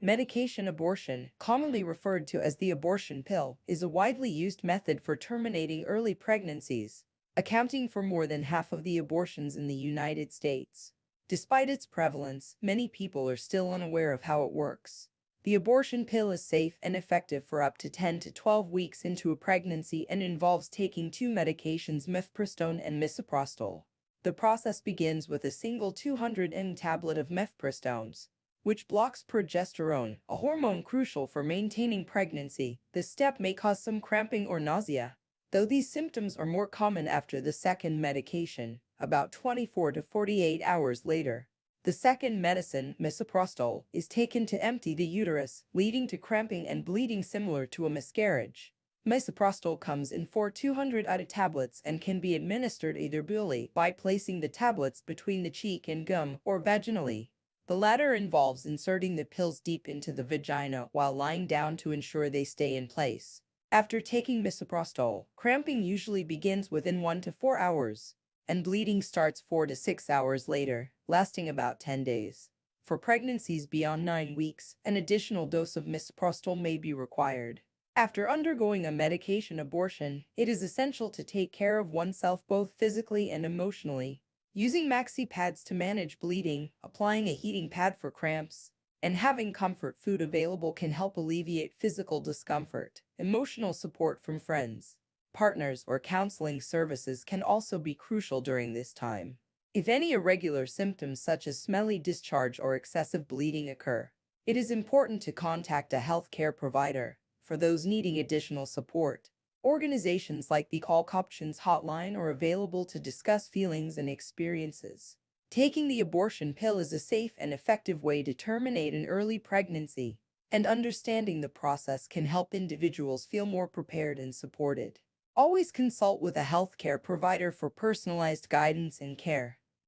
Medication abortion, commonly referred to as the abortion pill, is a widely used method for terminating early pregnancies, accounting for more than half of the abortions in the United States. Despite its prevalence, many people are still unaware of how it works. The abortion pill is safe and effective for up to 10 to 12 weeks into a pregnancy and involves taking two medications, mifepristone and misoprostol. The process begins with a single 200 mg tablet of mifepristone, which blocks progesterone, a hormone crucial for maintaining pregnancy. This step may cause some cramping or nausea, though these symptoms are more common after the second medication, about 24 to 48 hours later. The second medicine, misoprostol, is taken to empty the uterus, leading to cramping and bleeding similar to a miscarriage. Misoprostol comes in 4 200 IU tablets and can be administered either orally by placing the tablets between the cheek and gum or vaginally. The latter involves inserting the pills deep into the vagina while lying down to ensure they stay in place. After taking misoprostol, cramping usually begins within 1 to 4 hours, and bleeding starts 4 to 6 hours later, lasting about 10 days. For pregnancies beyond 9 weeks, an additional dose of misoprostol may be required. After undergoing a medication abortion, it is essential to take care of oneself both physically and emotionally. Using maxi pads to manage bleeding, applying a heating pad for cramps, and having comfort food available can help alleviate physical discomfort. Emotional support from friends, partners, or counseling services can also be crucial during this time. If any irregular symptoms such as smelly discharge or excessive bleeding occur, it is important to contact a healthcare provider. For those needing additional support, organizations like the All Options Hotline are available to discuss feelings and experiences. Taking the abortion pill is a safe and effective way to terminate an early pregnancy, and understanding the process can help individuals feel more prepared and supported. Always consult with a healthcare provider for personalized guidance and care.